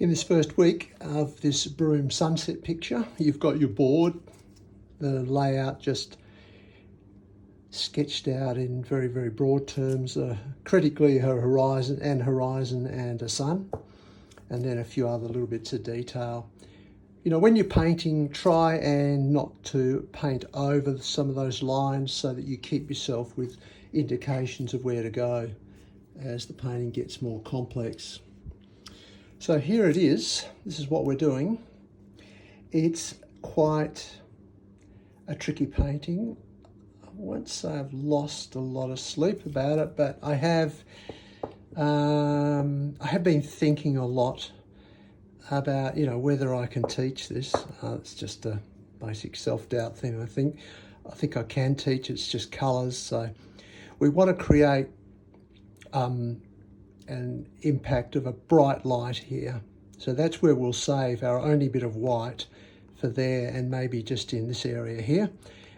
In this first week of this Broome sunset picture, you've got your board, the layout just sketched out in very, very broad terms, critically a horizon and a sun, and then a few other little bits of detail. You know, when you're painting, try and not to paint over some of those lines so that you keep yourself with indications of where to go as the painting gets more complex. So here it is. This is what we're doing. It's quite a tricky painting. I won't say I've lost a lot of sleep about it, but I have been thinking a lot about, you know, whether I can teach this. It's just a basic self-doubt thing. I think I can teach. It's just colours. So we want to create an impact of a bright light here. So that's where we'll save our only bit of white for there and maybe just in this area here.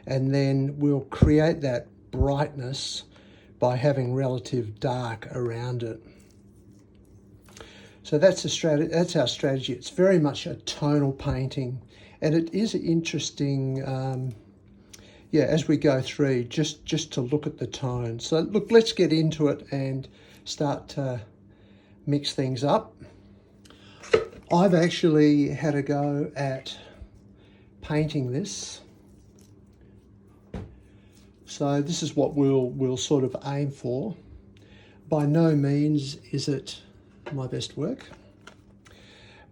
And then we'll create that brightness by having relative dark around it. So that's the strategy. That's our strategy. It's very much a tonal painting, and it is interesting. As we go through, just to look at the tone. So look, let's get into it and start to mix things up. I've actually had a go at painting this. So this is what we'll sort of aim for. By no means is it my best work.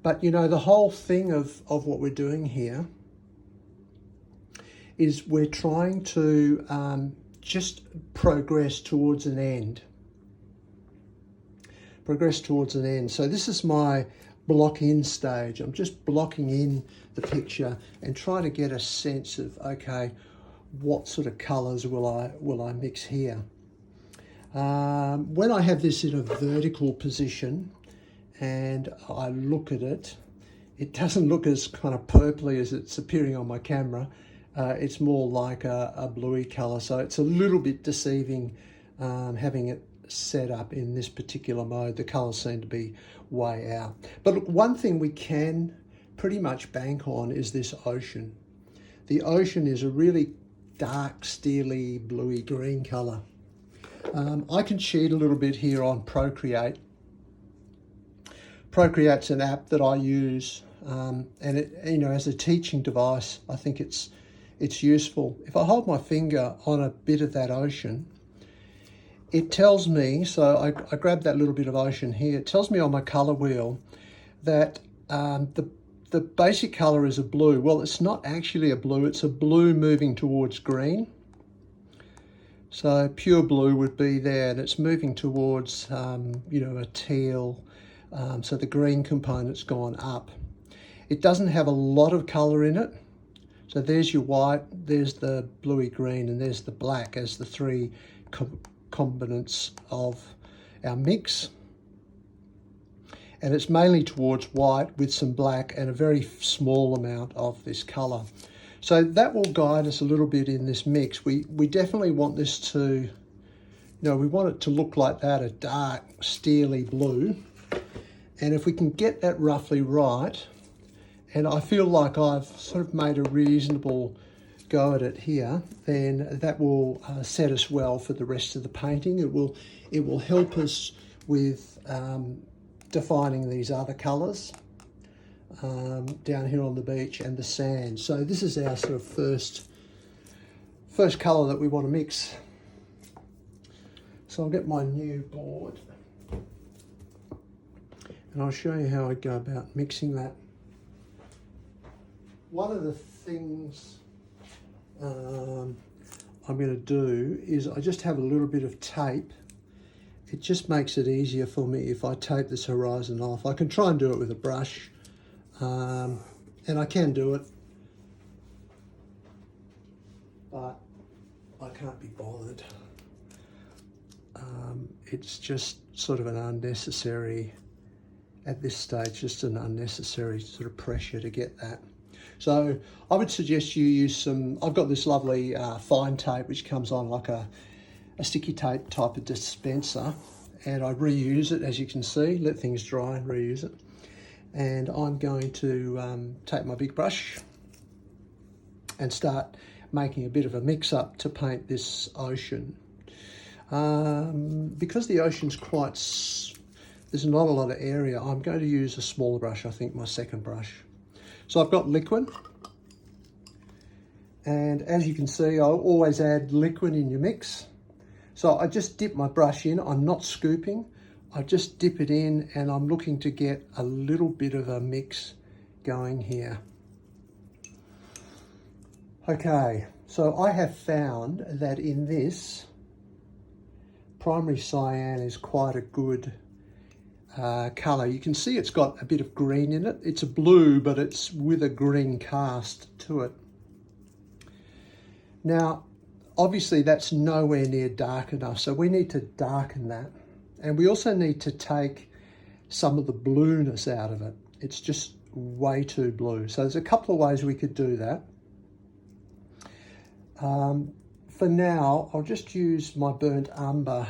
But you know, the whole thing of what we're doing here is we're trying to just progress towards an end. So this is my block in stage. I'm just blocking in the picture and trying to get a sense of, okay, what sort of colours will I mix here? When I have this in a vertical position and I look at it, it doesn't look as kind of purpley as it's appearing on my camera. It's more like a bluey colour, so it's a little bit deceiving having it set up in this particular mode. The colours seem to be way out. But look, one thing we can pretty much bank on is this ocean. The ocean is a really dark, steely, bluey green colour. I can cheat a little bit here on Procreate. Procreate's an app that I use, and it, you know, as a teaching device, I think it's useful. If I hold my finger on a bit of that ocean, it tells me, so I grab that little bit of ocean here, it tells me on my colour wheel that the basic colour is a blue. Well, it's not actually a blue, it's a blue moving towards green. So pure blue would be there, and it's moving towards, a teal. So the green component's gone up. It doesn't have a lot of colour in it. So there's your white, there's the bluey green, and there's the black as the three components of our mix. And it's mainly towards white with some black and a very small amount of this colour. So that will guide us a little bit in this mix. We definitely want this to, we want it to look like that, a dark, steely blue. And if we can get that roughly right, and I feel like I've sort of made a reasonable go at it here, then that will set us well for the rest of the painting. It will help us with defining these other colours down here on the beach and the sand. So this is our sort of first colour that we want to mix. So I'll get my new board and I'll show you how I go about mixing that. One of the things I'm going to do is I just have a little bit of tape. It just makes it easier for me if I tape this horizon off. I can try and do it with a brush, and I can do it, but I can't be bothered. It's just sort of an unnecessary, at this stage, just an unnecessary sort of pressure to get that. So I would suggest you use some, I've got this lovely fine tape which comes on like a sticky tape type of dispenser, and I reuse it, as you can see, let things dry and reuse it. And I'm going to take my big brush and start making a bit of a mix-up to paint this ocean. Because the ocean's quite, there's not a lot of area, I'm going to use a smaller brush, I think my second brush. So I've got liquid, and as you can see, I'll always add liquid in your mix. So I just dip my brush in, I'm not scooping, I just dip it in, and I'm looking to get a little bit of a mix going here. Okay, so I have found that in this, primary cyan is quite a good colour. You can see it's got a bit of green in it. It's a blue, but it's with a green cast to it. Now, obviously that's nowhere near dark enough, so we need to darken that. And we also need to take some of the blueness out of it. It's just way too blue. So there's a couple of ways we could do that. For now, I'll just use my burnt umber,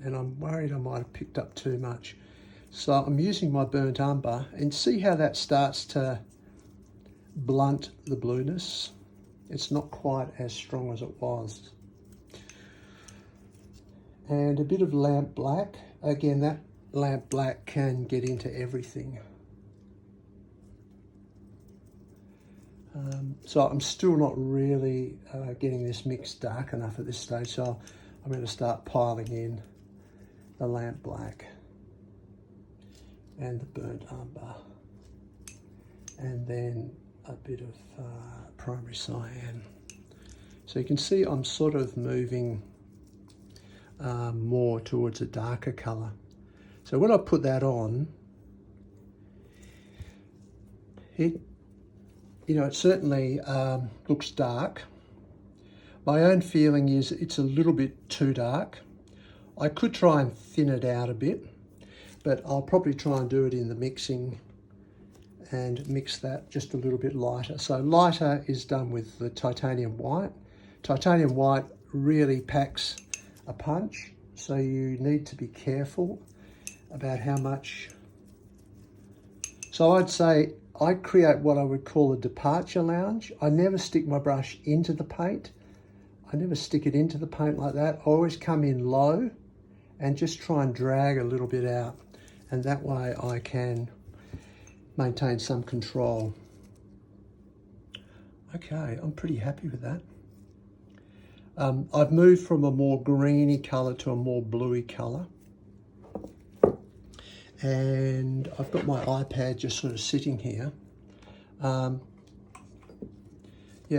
and I'm worried I might have picked up too much. So I'm using my burnt umber, and see how that starts to blunt the blueness. It's not quite as strong as it was. And a bit of lamp black. Again, that lamp black can get into everything. So I'm still not really getting this mix dark enough at this stage, so I'm going to start piling in the lamp black and the burnt umber, and then a bit of primary cyan. So you can see I'm sort of moving more towards a darker colour. So when I put that on, it certainly looks dark. My own feeling is it's a little bit too dark. I could try and thin it out a bit, but I'll probably try and do it in the mixing and mix that just a little bit lighter. So lighter is done with the titanium white. Titanium white really packs a punch, so you need to be careful about how much. So I'd say I create what I would call a departure lounge. I never stick my brush into the paint. I never stick it into the paint like that. I always come in low and just try and drag a little bit out. And that way I can maintain some control. Okay, I'm pretty happy with that. I've moved from a more greeny colour to a more bluey colour. And I've got my iPad just sort of sitting here. Yeah,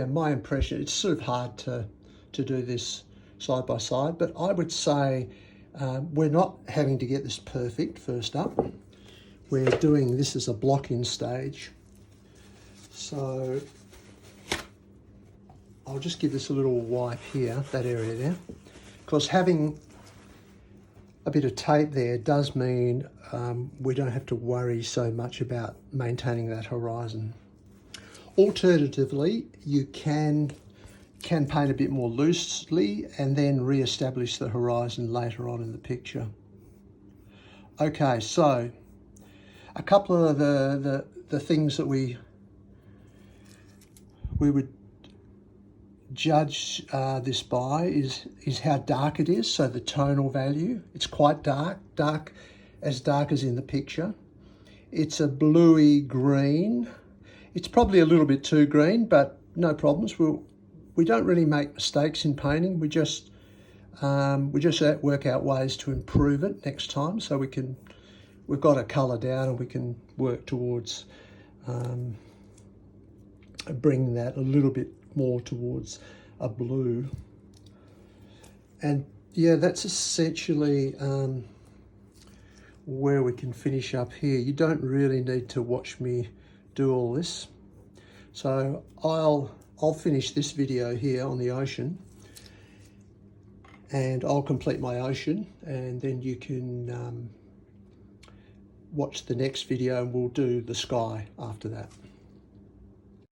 my impression, it's sort of hard to do this side by side, but I would say we're not having to get this perfect first up. We're doing this as a block-in stage. So I'll just give this a little wipe here, that area there, because having a bit of tape there does mean we don't have to worry so much about maintaining that horizon. Alternatively, you can paint a bit more loosely and then re-establish the horizon later on in the picture. Okay, so a couple of the things that we would judge this by is how dark it is. So the tonal value, it's quite dark as in the picture. It's a bluey green. It's probably a little bit too green, but no problems. We don't really make mistakes in painting. We just work out ways to improve it next time. So we've got a colour down and we can work towards bringing that a little bit more towards a blue. And yeah, that's essentially where we can finish up here. You don't really need to watch me do all this. So I'll finish this video here on the ocean, and I'll complete my ocean, and then you can watch the next video and we'll do the sky after that.